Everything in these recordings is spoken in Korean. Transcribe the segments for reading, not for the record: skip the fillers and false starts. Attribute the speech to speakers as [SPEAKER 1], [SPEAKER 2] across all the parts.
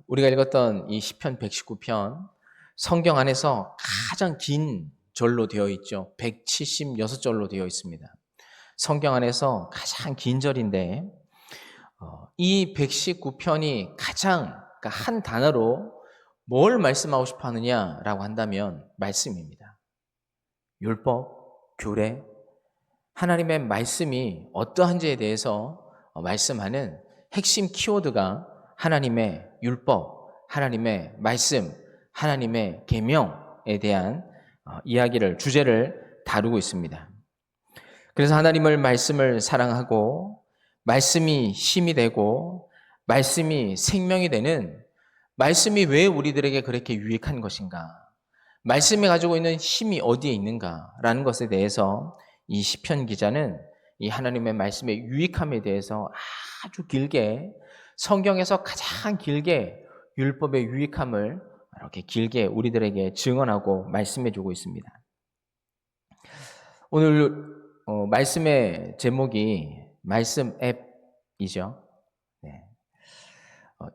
[SPEAKER 1] 우리가 읽었던 이 시편 119편, 성경 안에서 가장 긴 절로 되어 있죠. 176절로 되어 있습니다. 성경 안에서 가장 긴 절인데, 이 119편이 가장, 그러니까 한 단어로 뭘 말씀하고 싶어 하느냐라고 한다면 말씀입니다. 율법, 규례, 하나님의 말씀이 어떠한지에 대해서 말씀하는 핵심 키워드가 하나님의 율법, 하나님의 말씀, 하나님의 계명에 대한 주제를 다루고 있습니다. 그래서 하나님의 말씀을 사랑하고 말씀이 힘이 되고 말씀이 생명이 되는, 말씀이 왜 우리들에게 그렇게 유익한 것인가, 말씀이 가지고 있는 힘이 어디에 있는가라는 것에 대해서 이 시편 기자는 이 하나님의 말씀의 유익함에 대해서 아주 길게, 성경에서 가장 길게 율법의 유익함을 이렇게 길게 우리들에게 증언하고 말씀해 주고 있습니다. 오늘 말씀의 제목이 말씀 앱이죠. 네.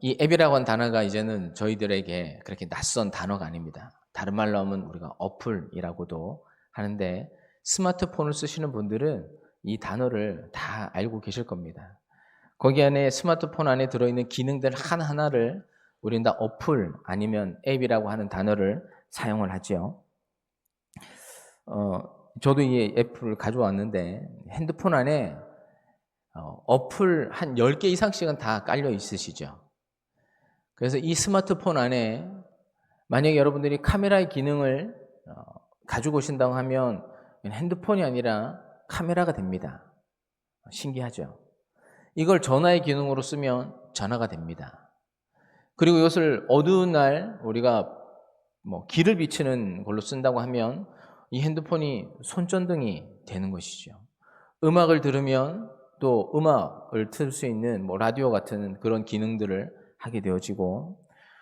[SPEAKER 1] 이 앱이라고 하는 단어가 이제는 저희들에게 그렇게 낯선 단어가 아닙니다. 다른 말로 하면 우리가 어플이라고도 하는데, 스마트폰을 쓰시는 분들은 이 단어를 다 알고 계실 겁니다. 거기 안에, 스마트폰 안에 들어있는 기능들 하나하나를 우리는 다 어플 아니면 앱이라고 하는 단어를 사용을 하죠. 저도 이 앱을 가져왔는데, 핸드폰 안에 어플 한 10개 이상씩은 다 깔려 있으시죠. 그래서 이 스마트폰 안에 만약에 여러분들이 카메라의 기능을 가지고 오신다고 하면 핸드폰이 아니라 카메라가 됩니다. 신기하죠? 이걸 전화의 기능으로 쓰면 전화가 됩니다. 그리고 이것을 어두운 날 우리가 길을 비추는 걸로 쓴다고 하면 이 핸드폰이 손전등이 되는 것이죠. 음악을 들으면 또 음악을 틀 수 있는 라디오 같은 그런 기능들을 하게 되어지고,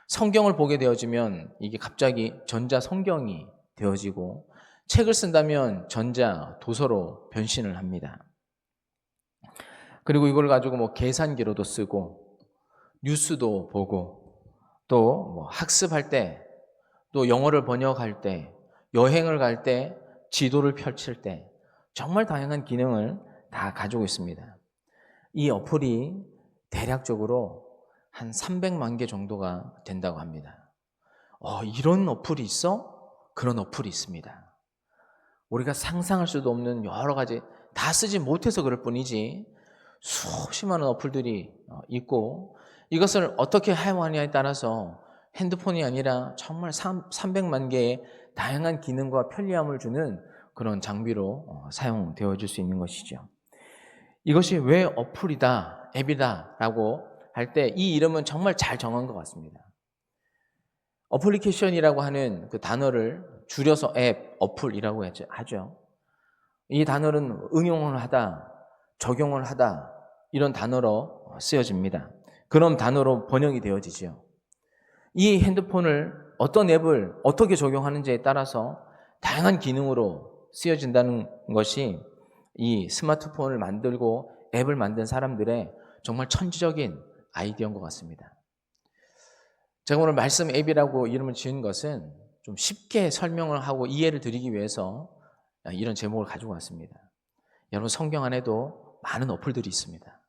[SPEAKER 1] 성경을 보게 되어지면 이게 갑자기 전자 성경이 되어지고, 책을 쓴다면 전자 도서로 변신을 합니다. 그리고 이걸 가지고 계산기로도 쓰고, 뉴스도 보고, 또 학습할 때, 또 영어를 번역할 때, 여행을 갈 때, 지도를 펼칠 때, 정말 다양한 기능을 다 가지고 있습니다. 이 어플이 대략적으로 한 300만 개 정도가 된다고 합니다. 이런 어플이 있어? 그런 어플이 있습니다. 우리가 상상할 수도 없는 여러 가지, 다 쓰지 못해서 그럴 뿐이지 수십 많은 어플들이 있고, 이것을 어떻게 사용하느냐에 따라서 핸드폰이 아니라 정말 300만 개의 다양한 기능과 편리함을 주는 그런 장비로 사용되어질 수 있는 것이죠. 이것이 왜 어플이다, 앱이다 라고 할 때 이 이름은 정말 잘 정한 것 같습니다. 어플리케이션이라고 하는 그 단어를 줄여서 앱, 어플이라고 하죠. 이 단어는 응용을 하다, 적용을 하다, 이런 단어로 쓰여집니다. 그런 단어로 번역이 되어지죠. 이 핸드폰을, 어떤 앱을 어떻게 적용하는지에 따라서 다양한 기능으로 쓰여진다는 것이 이 스마트폰을 만들고 앱을 만든 사람들의 정말 천지적인 아이디어인 것 같습니다. 제가 오늘 말씀 앱이라고 이름을 지은 것은 좀 쉽게 설명을 하고 이해를 드리기 위해서 이런 제목을 가지고 왔습니다. 여러분, 성경 안에도 많은 어플들이 있습니다.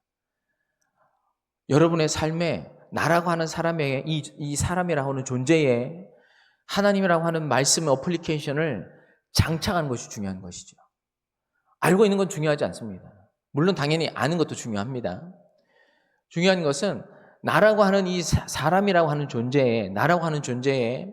[SPEAKER 1] 여러분의 삶에 나라고 하는 사람의 이 사람이라고 하는 존재에 하나님이라고 하는 말씀의 어플리케이션을 장착하는 것이 중요한 것이죠. 알고 있는 건 중요하지 않습니다. 물론 당연히 아는 것도 중요합니다. 중요한 것은 나라고 하는 이 사람이라고 하는 존재에, 나라고 하는 존재에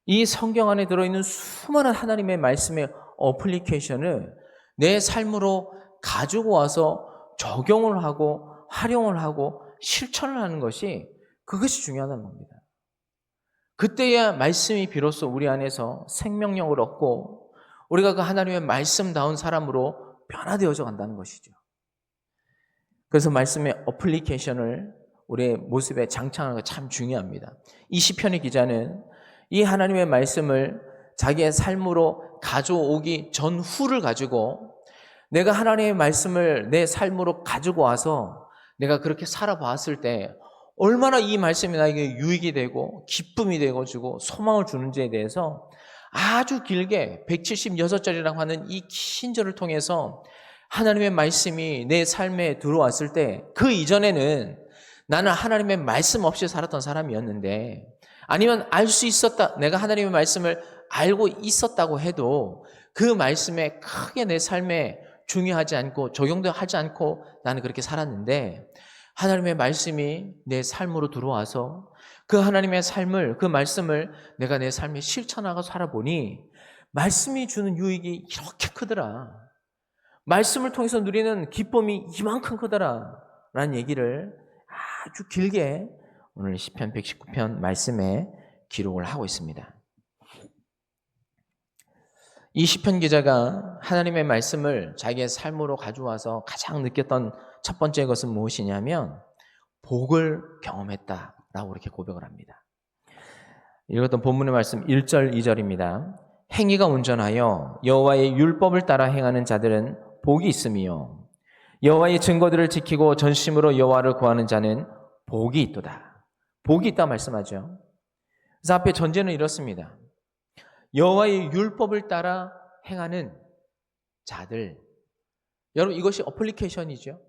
[SPEAKER 1] 이 성경 안에 들어있는 수많은 하나님의 말씀의 어플리케이션을 내 삶으로 가지고 와서 적용을 하고 활용을 하고 실천을 하는 것이, 그것이 중요하다는 겁니다. 그때야 말씀이 비로소 우리 안에서 생명력을 얻고 우리가 그 하나님의 말씀다운 사람으로 변화되어져 간다는 것이죠. 그래서 말씀의 어플리케이션을 우리의 모습에 장착하는 것 참 중요합니다. 이 시편의 기자는 이 하나님의 말씀을 자기의 삶으로 가져오기 전후를 가지고, 내가 하나님의 말씀을 내 삶으로 가지고 와서 내가 그렇게 살아봤을 때 얼마나 이 말씀이 나에게 유익이 되고 기쁨이 되어지고 소망을 주는지에 대해서 아주 길게 176절이라고 하는 이 긴 절을 통해서 하나님의 말씀이 내 삶에 들어왔을 때, 그 이전에는 나는 하나님의 말씀 없이 살았던 사람이었는데, 아니면 알 수 있었다, 내가 하나님의 말씀을 알고 있었다고 해도 그 말씀에 크게 내 삶에 중요하지 않고 적용도 하지 않고 나는 그렇게 살았는데, 하나님의 말씀이 내 삶으로 들어와서 그 하나님의 삶을, 그 말씀을 내가 내 삶에 실천하고 살아보니 말씀이 주는 유익이 이렇게 크더라, 말씀을 통해서 누리는 기쁨이 이만큼 크더라 라는 얘기를 아주 길게 오늘 시편 119편 말씀에 기록을 하고 있습니다. 이 시편 기자가 하나님의 말씀을 자기의 삶으로 가져와서 가장 느꼈던 첫 번째 것은 무엇이냐면 복을 경험했다라고 이렇게 고백을 합니다. 읽었던 본문의 말씀 1절 2절입니다. 행위가 온전하여 여호와의 율법을 따라 행하는 자들은 복이 있으며 여호와의 증거들을 지키고 전심으로 여호와를 구하는 자는 복이 있도다. 복이 있다 말씀하죠. 그래서 앞에 전제는 이렇습니다. 여호와의 율법을 따라 행하는 자들. 여러분, 이것이 어플리케이션이죠.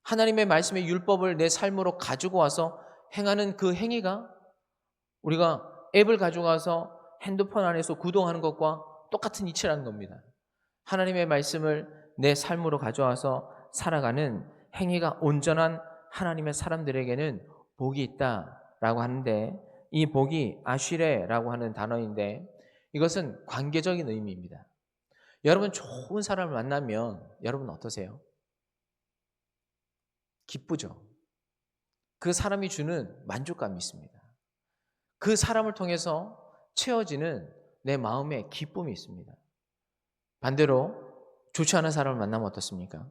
[SPEAKER 1] 하나님의 말씀의 율법을 내 삶으로 가지고 와서 행하는 그 행위가 우리가 앱을 가져가서 핸드폰 안에서 구동하는 것과 똑같은 이치라는 겁니다. 하나님의 말씀을 내 삶으로 가져와서 살아가는 행위가 온전한 하나님의 사람들에게는 복이 있다라고 하는데, 이 복이 아쉬레라고 하는 단어인데 이것은 관계적인 의미입니다. 여러분, 좋은 사람을 만나면 여러분 어떠세요? 기쁘죠? 그 사람이 주는 만족감이 있습니다. 그 사람을 통해서 채워지는 내 마음에 기쁨이 있습니다. 반대로 좋지 않은 사람을 만나면 어떻습니까?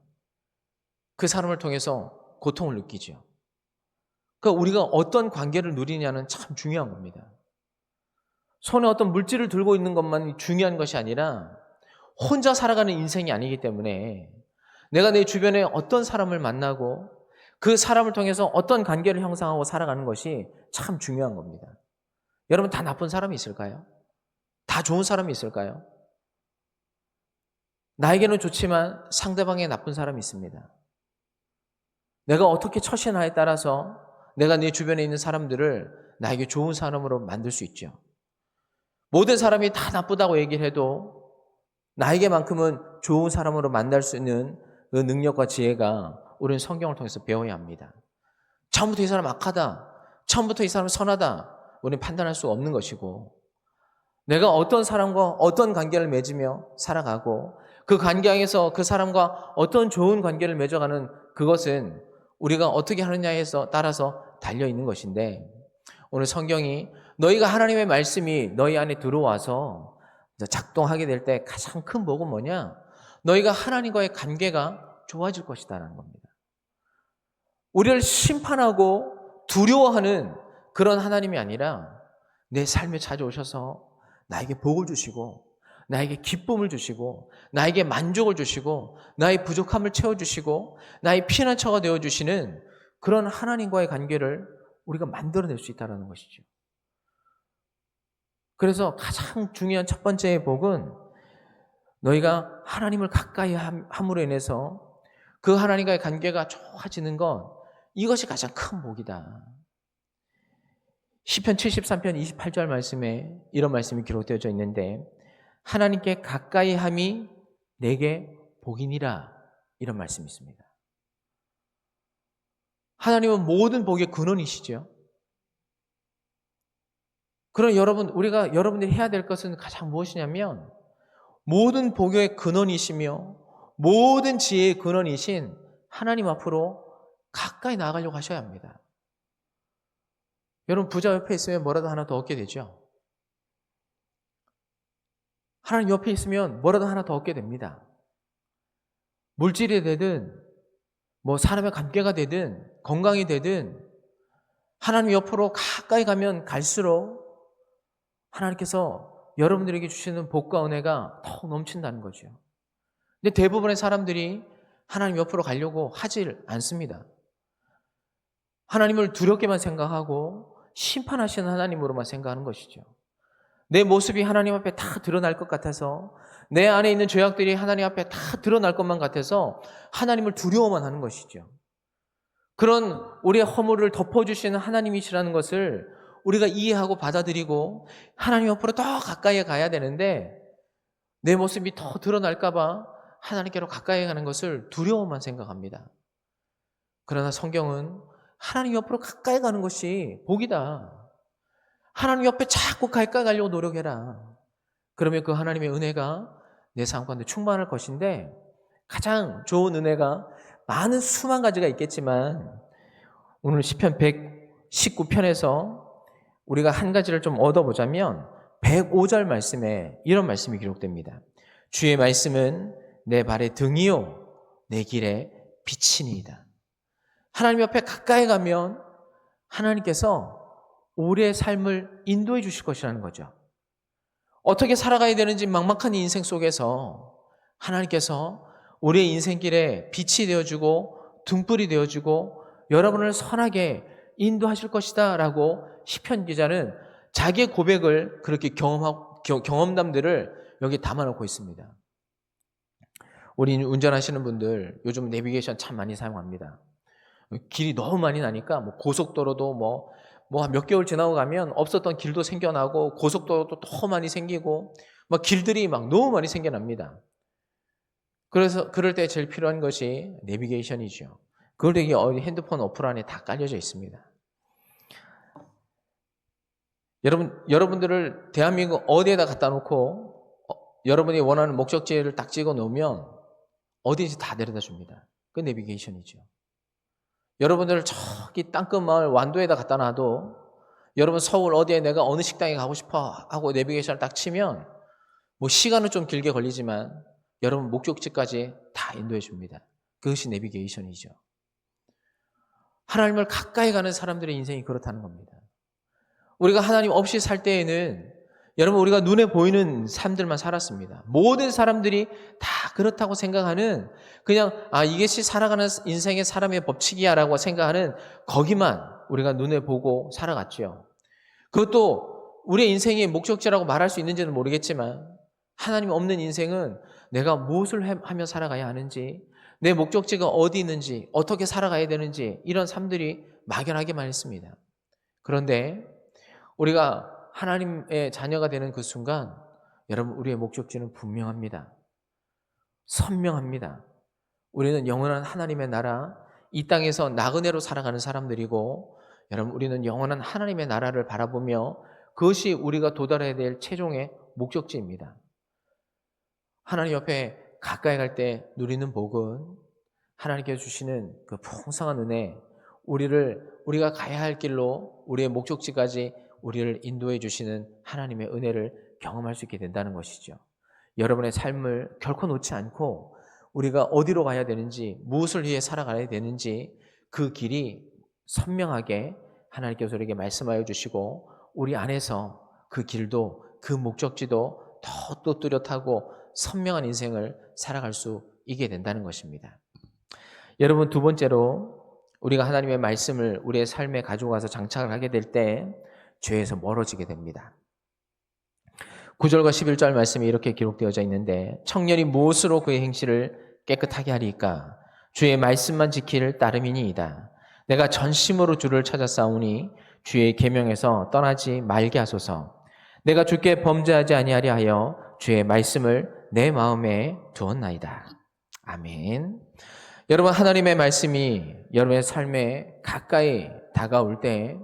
[SPEAKER 1] 그 사람을 통해서 고통을 느끼죠. 그러니까 우리가 어떤 관계를 누리냐는 참 중요한 겁니다. 손에 어떤 물질을 들고 있는 것만 중요한 것이 아니라 혼자 살아가는 인생이 아니기 때문에 내가 내 주변에 어떤 사람을 만나고 그 사람을 통해서 어떤 관계를 형성하고 살아가는 것이 참 중요한 겁니다. 여러분, 다 나쁜 사람이 있을까요? 다 좋은 사람이 있을까요? 나에게는 좋지만 상대방에 나쁜 사람이 있습니다. 내가 어떻게 처신하에 따라서 내가 내 주변에 있는 사람들을 나에게 좋은 사람으로 만들 수 있죠. 모든 사람이 다 나쁘다고 얘기를 해도 나에게만큼은 좋은 사람으로 만날 수 있는 그 능력과 지혜가 우리는 성경을 통해서 배워야 합니다. 처음부터 이 사람 악하다, 처음부터 이 사람 선하다, 우리는 판단할 수 없는 것이고, 내가 어떤 사람과 어떤 관계를 맺으며 살아가고 그 관계 안에서 그 사람과 어떤 좋은 관계를 맺어가는 그것은 우리가 어떻게 하느냐에 따라서 달려있는 것인데, 오늘 성경이 너희가 하나님의 말씀이 너희 안에 들어와서 작동하게 될 때 가장 큰 복은 뭐냐? 너희가 하나님과의 관계가 좋아질 것이다라는 겁니다. 우리를 심판하고 두려워하는 그런 하나님이 아니라 내 삶에 찾아오셔서 나에게 복을 주시고 나에게 기쁨을 주시고 나에게 만족을 주시고 나의 부족함을 채워주시고 나의 피난처가 되어주시는 그런 하나님과의 관계를 우리가 만들어낼 수 있다는 것이죠. 그래서 가장 중요한 첫 번째의 복은 너희가 하나님을 가까이 함으로 인해서 그 하나님과의 관계가 좋아지는 것, 이것이 가장 큰 복이다. 시편 73편 28절 말씀에 이런 말씀이 기록되어져 있는데, 하나님께 가까이 함이 내게 복이니라, 이런 말씀이 있습니다. 하나님은 모든 복의 근원이시죠. 그럼 우리가 여러분들이 해야 될 것은 가장 무엇이냐면, 모든 복의 근원이시며 모든 지혜의 근원이신 하나님 앞으로 가까이 나아가려고 하셔야 합니다. 여러분, 부자 옆에 있으면 뭐라도 하나 더 얻게 되죠. 하나님 옆에 있으면 뭐라도 하나 더 얻게 됩니다. 물질이 되든 사람의 관계가 되든 건강이 되든 하나님 옆으로 가까이 가면 갈수록 하나님께서 여러분들에게 주시는 복과 은혜가 더욱 넘친다는 거죠. 근데 대부분의 사람들이 하나님 옆으로 가려고 하질 않습니다. 하나님을 두렵게만 생각하고 심판하시는 하나님으로만 생각하는 것이죠. 내 모습이 하나님 앞에 다 드러날 것 같아서, 내 안에 있는 죄악들이 하나님 앞에 다 드러날 것만 같아서 하나님을 두려워만 하는 것이죠. 그런 우리의 허물을 덮어주시는 하나님이시라는 것을 우리가 이해하고 받아들이고 하나님 앞으로 더 가까이 가야 되는데, 내 모습이 더 드러날까 봐 하나님께로 가까이 가는 것을 두려워만 생각합니다. 그러나 성경은 하나님 옆으로 가까이 가는 것이 복이다. 하나님 옆에 자꾸 가까이 가려고 노력해라. 그러면 그 하나님의 은혜가 내 삶 가운데 충만할 것인데, 가장 좋은 은혜가 많은 수만 가지가 있겠지만 오늘 시편 119편에서 우리가 한 가지를 좀 얻어보자면 105절 말씀에 이런 말씀이 기록됩니다. 주의 말씀은 내 발의 등이요 내 길의 빛이니이다. 하나님 옆에 가까이 가면 하나님께서 우리의 삶을 인도해 주실 것이라는 거죠. 어떻게 살아가야 되는지 막막한 인생 속에서 하나님께서 우리의 인생길에 빛이 되어주고 등불이 되어주고 여러분을 선하게 인도하실 것이다 라고 시편 기자는 자기의 고백을 그렇게 경험담들을 여기 담아놓고 있습니다. 우리 운전하시는 분들 요즘 내비게이션 참 많이 사용합니다. 길이 너무 많이 나니까 고속도로도 몇 개월 지나고 가면 없었던 길도 생겨나고 고속도로도 더 많이 생기고 길들이 너무 많이 생겨납니다. 그래서 그럴 때 제일 필요한 것이 내비게이션이죠. 그걸 되게 핸드폰 어플 안에 다 깔려져 있습니다. 여러분들을 대한민국 어디에다 갖다 놓고 여러분이 원하는 목적지를 딱 찍어 놓으면 어디든지 다 데려다 줍니다. 그 내비게이션이죠. 여러분들을 저기 땅끝 마을 완도에다 갖다 놔도 여러분 서울 어디에 내가 어느 식당에 가고 싶어 하고 내비게이션을 딱 치면 시간은 좀 길게 걸리지만 여러분 목적지까지 다 인도해 줍니다. 그것이 내비게이션이죠. 하나님을 가까이 가는 사람들의 인생이 그렇다는 겁니다. 우리가 하나님 없이 살 때에는 여러분 우리가 눈에 보이는 삶들만 살았습니다. 모든 사람들이 다 그렇다고 생각하는 그냥 이것이 살아가는 인생의 사람의 법칙이야 라고 생각하는 거기만 우리가 눈에 보고 살아갔죠. 그것도 우리의 인생의 목적지라고 말할 수 있는지는 모르겠지만 하나님 없는 인생은 내가 무엇을 하며 살아가야 하는지, 내 목적지가 어디 있는지, 어떻게 살아가야 되는지 이런 삶들이 막연하게만 했습니다. 그런데 우리가 하나님의 자녀가 되는 그 순간 여러분 우리의 목적지는 분명합니다. 선명합니다. 우리는 영원한 하나님의 나라, 이 땅에서 나그네로 살아가는 사람들이고 여러분 우리는 영원한 하나님의 나라를 바라보며 그것이 우리가 도달해야 될 최종의 목적지입니다. 하나님 옆에 가까이 갈 때 누리는 복은 하나님께서 주시는 그 풍성한 은혜, 우리가 가야 할 길로 우리의 목적지까지 우리를 인도해 주시는 하나님의 은혜를 경험할 수 있게 된다는 것이죠. 여러분의 삶을 결코 놓지 않고 우리가 어디로 가야 되는지, 무엇을 위해 살아가야 되는지 그 길이 선명하게 하나님께서 우리에게 말씀하여 주시고 우리 안에서 그 길도 그 목적지도 더 뚜렷하고 선명한 인생을 살아갈 수 있게 된다는 것입니다. 여러분 두 번째로 우리가 하나님의 말씀을 우리의 삶에 가지고 가서 장착을 하게 될 때 죄에서 멀어지게 됩니다. 9절과 11절 말씀이 이렇게 기록되어져 있는데 청년이 무엇으로 그의 행실을 깨끗하게 하리까? 주의 말씀만 지키를 따름이니이다. 내가 전심으로 주를 찾아 싸우니 주의 계명에서 떠나지 말게 하소서. 내가 주께 범죄하지 아니하려 하여 주의 말씀을 내 마음에 두었나이다. 아멘. 여러분 하나님의 말씀이 여러분의 삶에 가까이 다가올 때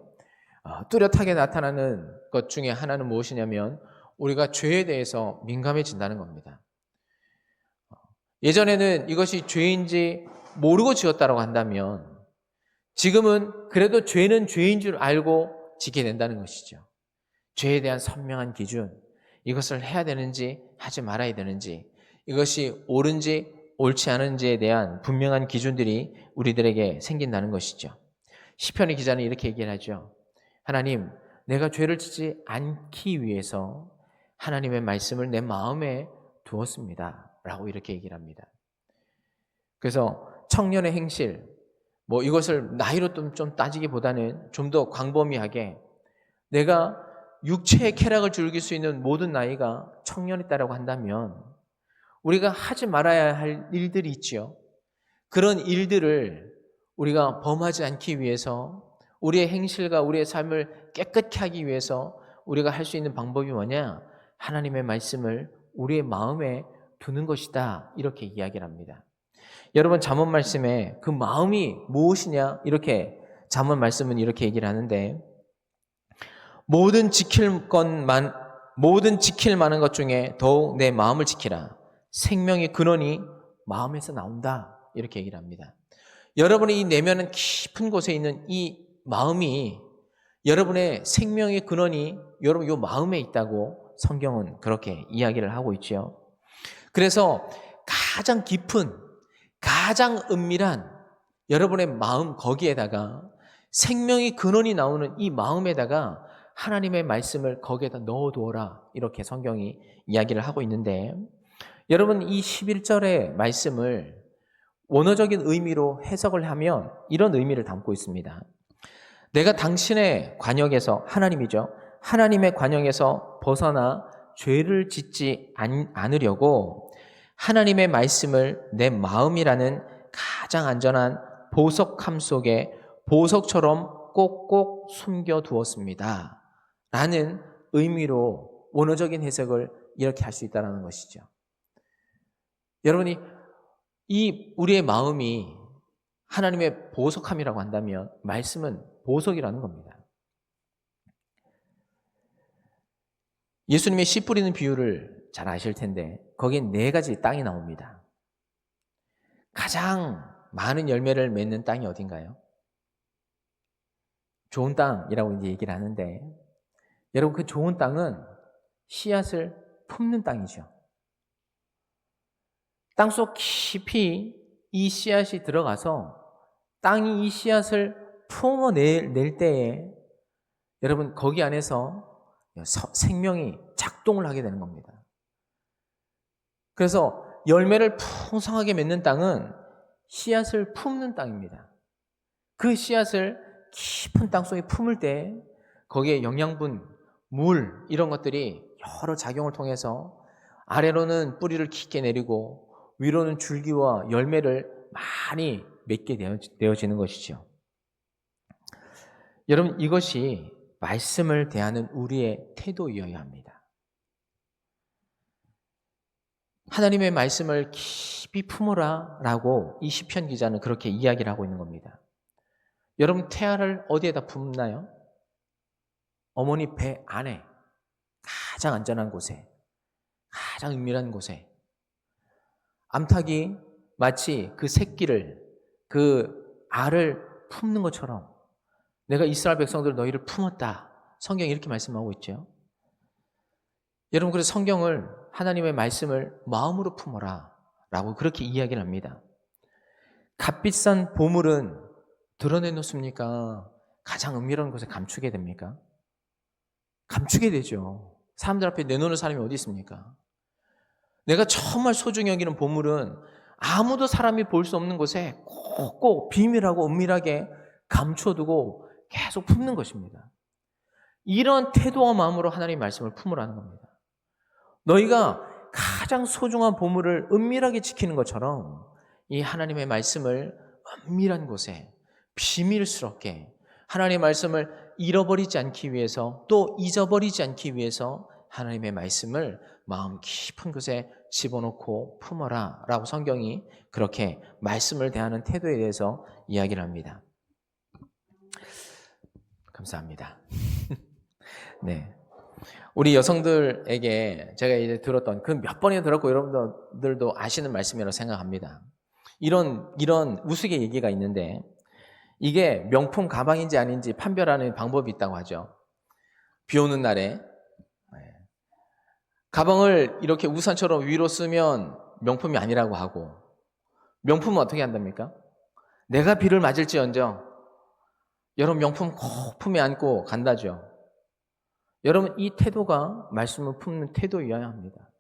[SPEAKER 1] 뚜렷하게 나타나는 것 중에 하나는 무엇이냐면 우리가 죄에 대해서 민감해진다는 겁니다. 예전에는 이것이 죄인지 모르고 지었다고 한다면 지금은 그래도 죄는 죄인 줄 알고 지게 된다는 것이죠. 죄에 대한 선명한 기준, 이것을 해야 되는지 하지 말아야 되는지, 이것이 옳은지 옳지 않은지에 대한 분명한 기준들이 우리들에게 생긴다는 것이죠. 시편의 기자는 이렇게 얘기를 하죠. 하나님, 내가 죄를 짓지 않기 위해서 하나님의 말씀을 내 마음에 두었습니다 라고 이렇게 얘기를 합니다. 그래서 청년의 행실, 뭐 이것을 나이로 좀 따지기보다는 좀 더 광범위하게 내가 육체의 쾌락을 즐길 수 있는 모든 나이가 청년이다라고 한다면 우리가 하지 말아야 할 일들이 있지요. 그런 일들을 우리가 범하지 않기 위해서 우리의 행실과 우리의 삶을 깨끗게 하기 위해서 우리가 할 수 있는 방법이 뭐냐? 하나님의 말씀을 우리의 마음에 두는 것이다. 이렇게 이야기를 합니다. 여러분 잠언 말씀에 그 마음이 무엇이냐? 이렇게 잠언 말씀은 이렇게 얘기를 하는데 모든 지킬 만한 것 중에 더욱 내 마음을 지키라. 생명의 근원이 마음에서 나온다. 이렇게 얘기를 합니다. 여러분의 이 내면은 깊은 곳에 있는 이 마음이 여러분의 생명의 근원이 여러분 이 마음에 있다고 성경은 그렇게 이야기를 하고 있죠. 그래서 가장 깊은 가장 은밀한 여러분의 마음 거기에다가 생명의 근원이 나오는 이 마음에다가 하나님의 말씀을 거기에다 넣어두어라 이렇게 성경이 이야기를 하고 있는데 여러분 이 11절의 말씀을 원어적인 의미로 해석을 하면 이런 의미를 담고 있습니다. 내가 당신의 관역에서 하나님이죠. 하나님의 관역에서 벗어나 죄를 짓지 않으려고 하나님의 말씀을 내 마음이라는 가장 안전한 보석함 속에 보석처럼 꼭꼭 숨겨두었습니다. 라는 의미로 원어적인 해석을 이렇게 할 수 있다는 것이죠. 여러분이 이 우리의 마음이 하나님의 보석함이라고 한다면 말씀은 보석이라는 겁니다. 예수님의 씨 뿌리는 비유를 잘 아실 텐데 거기엔 4가지 땅이 나옵니다. 가장 많은 열매를 맺는 땅이 어딘가요? 좋은 땅이라고 이제 얘기를 하는데 여러분 그 좋은 땅은 씨앗을 품는 땅이죠. 땅속 깊이 이 씨앗이 들어가서 땅이 이 씨앗을 품어낼 때에 여러분 거기 안에서 생명이 작동을 하게 되는 겁니다. 그래서 열매를 풍성하게 맺는 땅은 씨앗을 품는 땅입니다. 그 씨앗을 깊은 땅속에 품을 때 거기에 영양분, 물 이런 것들이 여러 작용을 통해서 아래로는 뿌리를 깊게 내리고 위로는 줄기와 열매를 많이 맺게 되어지는 것이죠. 여러분 이것이 말씀을 대하는 우리의 태도이어야 합니다. 하나님의 말씀을 깊이 품으라 라고 이 시편 기자는 그렇게 이야기를 하고 있는 겁니다. 여러분 태아를 어디에다 품나요? 어머니 배 안에 가장 안전한 곳에 가장 은밀한 곳에 암탉이 마치 그 새끼를 그 알을 품는 것처럼 내가 이스라엘 백성들 너희를 품었다. 성경이 이렇게 말씀하고 있죠. 여러분 그래서 성경을 하나님의 말씀을 마음으로 품어라 라고 그렇게 이야기를 합니다. 값비싼 보물은 드러내놓습니까? 가장 은밀한 곳에 감추게 됩니까? 감추게 되죠. 사람들 앞에 내놓는 사람이 어디 있습니까? 내가 정말 소중히 여기는 보물은 아무도 사람이 볼 수 없는 곳에 꼭꼭 비밀하고 은밀하게 감춰두고 계속 품는 것입니다. 이런 태도와 마음으로 하나님의 말씀을 품으라는 겁니다. 너희가 가장 소중한 보물을 은밀하게 지키는 것처럼 이 하나님의 말씀을 은밀한 곳에 비밀스럽게 하나님의 말씀을 잃어버리지 않기 위해서 또 잊어버리지 않기 위해서 하나님의 말씀을 마음 깊은 곳에 집어넣고 품어라 라고 성경이 그렇게 말씀을 대하는 태도에 대해서 이야기를 합니다. 감사합니다. 네. 우리 여성들에게 제가 이제 들었던 그 몇 번이나 들었고 여러분들도 아시는 말씀이라고 생각합니다. 이런 우스개 얘기가 있는데 이게 명품 가방인지 아닌지 판별하는 방법이 있다고 하죠. 비 오는 날에 가방을 이렇게 우산처럼 위로 쓰면 명품이 아니라고 하고 명품은 어떻게 한답니까? 내가 비를 맞을지언정 여러분 명품 꼭 품에 안고 간다죠. 여러분 이 태도가 말씀을 품는 태도여야 합니다.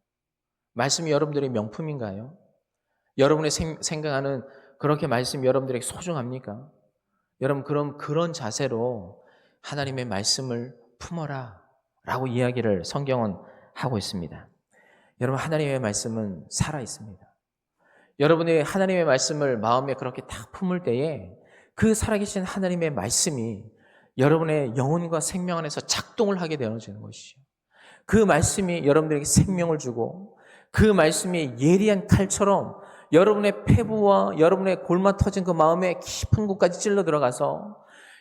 [SPEAKER 1] 말씀이 여러분들의 명품인가요? 여러분의 생각하는 그렇게 말씀이 여러분들에게 소중합니까? 여러분 그럼 그런 자세로 하나님의 말씀을 품어라 라고 이야기를 성경은 하고 있습니다. 여러분 하나님의 말씀은 살아 있습니다. 여러분이 하나님의 말씀을 마음에 그렇게 딱 품을 때에 그 살아계신 하나님의 말씀이 여러분의 영혼과 생명 안에서 작동을 하게 되어지는 것이죠. 그 말씀이 여러분들에게 생명을 주고 그 말씀이 예리한 칼처럼 여러분의 폐부와 여러분의 골마 터진 그 마음의 깊은 곳까지 찔러 들어가서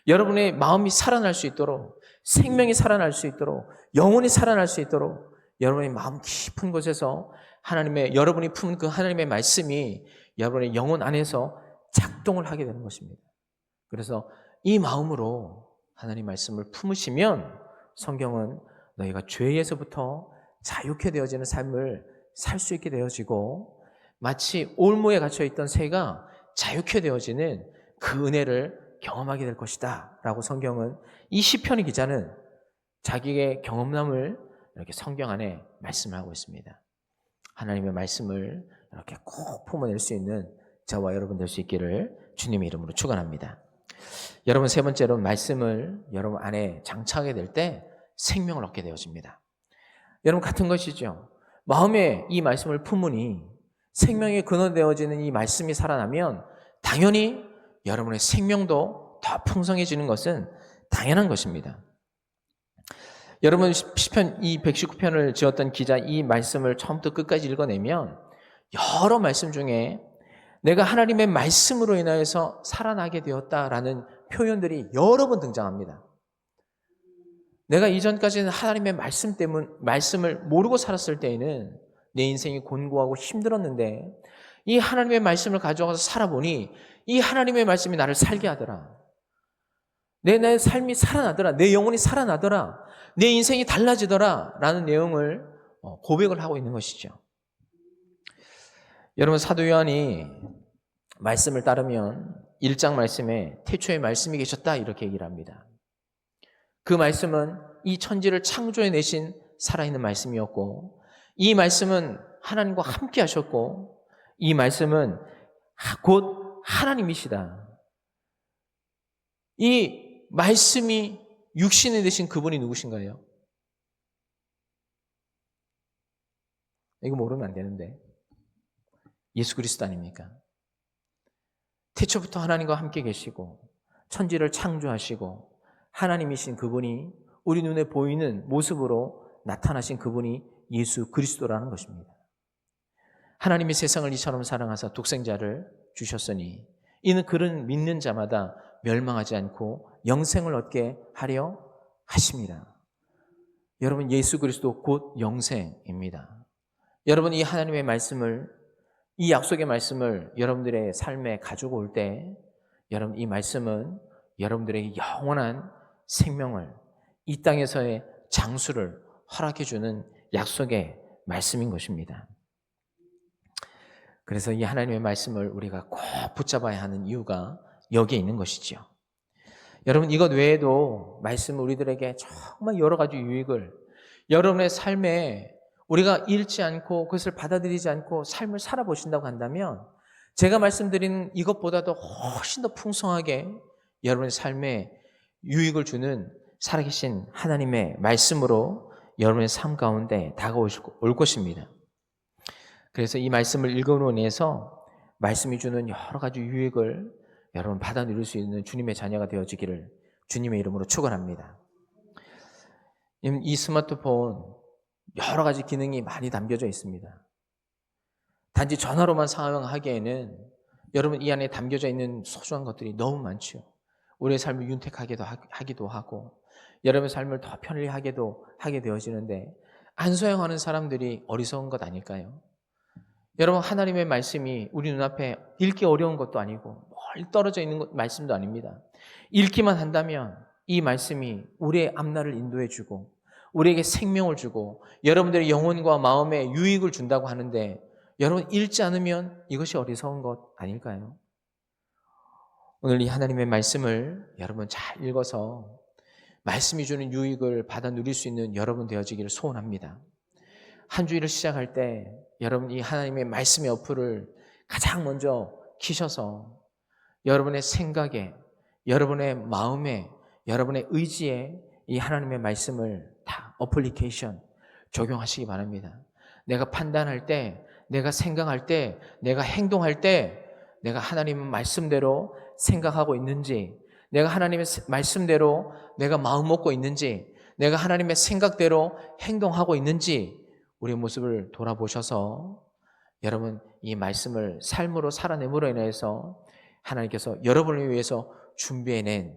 [SPEAKER 1] 여러분의 마음이 살아날 수 있도록, 생명이 살아날 수 있도록, 영혼이 살아날 수 있도록 여러분의 마음 깊은 곳에서 여러분이 품은 그 하나님의 말씀이 여러분의 영혼 안에서 작동을 하게 되는 것입니다. 그래서 이 마음으로 하나님 말씀을 품으시면 성경은 너희가 죄에서부터 자유케 되어지는 삶을 살 수 있게 되어지고 마치 올무에 갇혀있던 새가 자유케 되어지는 그 은혜를 경험하게 될 것이다 라고 성경은 이 시편의 기자는 자기의 경험담을 이렇게 성경 안에 말씀을 하고 있습니다. 하나님의 말씀을 이렇게 꼭 품어낼 수 있는 저와 여러분 될 수 있기를 주님의 이름으로 축원합니다. 여러분 세 번째로 말씀을 여러분 안에 장착하게 될 때 생명을 얻게 되어집니다. 여러분 같은 것이죠. 마음에 이 말씀을 품으니 생명이 근원되어지는 이 말씀이 살아나면 당연히 여러분의 생명도 더 풍성해지는 것은 당연한 것입니다. 여러분 시편 이 119편을 지었던 기자 이 말씀을 처음부터 끝까지 읽어내면 여러 말씀 중에 내가 하나님의 말씀으로 인하여서 살아나게 되었다라는 표현들이 여러 번 등장합니다. 내가 이전까지는 하나님의 말씀을 모르고 살았을 때에는 내 인생이 곤고하고 힘들었는데 이 하나님의 말씀을 가져가서 살아보니 이 하나님의 말씀이 나를 살게 하더라. 내 삶이 살아나더라. 내 영혼이 살아나더라. 내 인생이 달라지더라. 라는 내용을 고백을 하고 있는 것이죠. 여러분 사도 요한이 말씀을 따르면 1장 말씀에 태초에 말씀이 계셨다 이렇게 얘기를 합니다. 그 말씀은 이 천지를 창조해내신 살아있는 말씀이었고 이 말씀은 하나님과 함께 하셨고 이 말씀은 곧 하나님이시다. 이 말씀이 육신이 되신 그분이 누구신가요? 이거 모르면 안 되는데 예수 그리스도 아닙니까? 태초부터 하나님과 함께 계시고 천지를 창조하시고 하나님이신 그분이 우리 눈에 보이는 모습으로 나타나신 그분이 예수 그리스도라는 것입니다. 하나님이 세상을 이처럼 사랑하사 독생자를 주셨으니 이는 그를 믿는 자마다 멸망하지 않고 영생을 얻게 하려 하십니다. 여러분 예수 그리스도 곧 영생입니다. 여러분 이 하나님의 말씀을 이 약속의 말씀을 여러분들의 삶에 가지고 올 때 여러분 이 말씀은 여러분들에게 영원한 생명을 이 땅에서의 장수를 허락해 주는 약속의 말씀인 것입니다. 그래서 이 하나님의 말씀을 우리가 꼭 붙잡아야 하는 이유가 여기에 있는 것이죠. 여러분 이것 외에도 말씀은 우리들에게 정말 여러 가지 유익을 여러분의 삶에 우리가 잃지 않고 그것을 받아들이지 않고 삶을 살아보신다고 한다면 제가 말씀드리는 이것보다도 훨씬 더 풍성하게 여러분의 삶에 유익을 주는 살아계신 하나님의 말씀으로 여러분의 삶 가운데 다가올 것입니다. 그래서 이 말씀을 읽음으로 인해서 말씀이 주는 여러 가지 유익을 여러분 받아 누릴 수 있는 주님의 자녀가 되어지기를 주님의 이름으로 축원합니다. 이 스마트폰 여러 가지 기능이 많이 담겨져 있습니다. 단지 전화로만 사용하기에는 여러분 이 안에 담겨져 있는 소중한 것들이 너무 많죠. 우리의 삶을 윤택하기도 하고 여러분의 삶을 더 편리하게 되어지는데 안 사용하는 사람들이 어리석은 것 아닐까요? 여러분 하나님의 말씀이 우리 눈앞에 읽기 어려운 것도 아니고 멀리 떨어져 있는 말씀도 아닙니다. 읽기만 한다면 이 말씀이 우리의 앞날을 인도해 주고 우리에게 생명을 주고 여러분들의 영혼과 마음에 유익을 준다고 하는데 여러분 읽지 않으면 이것이 어리석은 것 아닐까요? 오늘 이 하나님의 말씀을 여러분 잘 읽어서 말씀이 주는 유익을 받아 누릴 수 있는 여러분 되어지기를 소원합니다. 한 주일을 시작할 때 여러분 이 하나님의 말씀의 어플을 가장 먼저 키셔서 여러분의 생각에 여러분의 마음에, 여러분의 의지에 이 하나님의 말씀을 다 어플리케이션 적용하시기 바랍니다. 내가 판단할 때, 내가 생각할 때, 내가 행동할 때 내가 하나님의 말씀대로 생각하고 있는지, 내가 하나님의 말씀대로 내가 마음 먹고 있는지, 내가 하나님의 생각대로 행동하고 있는지 우리의 모습을 돌아보셔서 여러분 이 말씀을 삶으로 살아냄으로 인해서 하나님께서 여러분을 위해서 준비해낸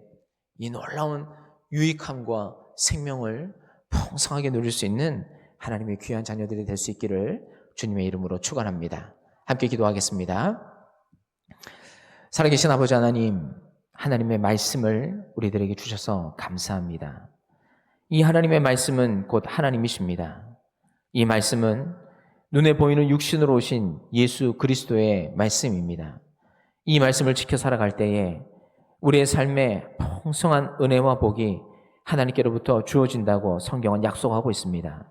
[SPEAKER 1] 이 놀라운 유익함과 생명을 풍성하게 누릴 수 있는 하나님의 귀한 자녀들이 될 수 있기를 주님의 이름으로 축원합니다. 함께 기도하겠습니다. 살아계신 아버지 하나님, 하나님의 말씀을 우리들에게 주셔서 감사합니다. 이 하나님의 말씀은 곧 하나님이십니다. 이 말씀은 눈에 보이는 육신으로 오신 예수 그리스도의 말씀입니다. 이 말씀을 지켜 살아갈 때에 우리의 삶에 풍성한 은혜와 복이 하나님께로부터 주어진다고 성경은 약속하고 있습니다.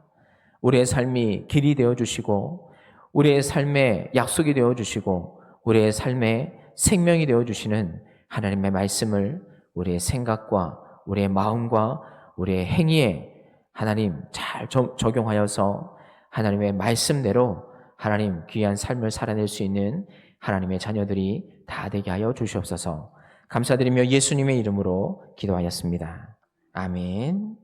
[SPEAKER 1] 우리의 삶이 길이 되어주시고 우리의 삶에 약속이 되어주시고 우리의 삶에 생명이 되어주시는 하나님의 말씀을 우리의 생각과 우리의 마음과 우리의 행위에 하나님 잘 적용하여서 하나님의 말씀대로 하나님 귀한 삶을 살아낼 수 있는 하나님의 자녀들이 다 되게 하여 주시옵소서. 감사드리며 예수님의 이름으로 기도하였습니다. 아멘.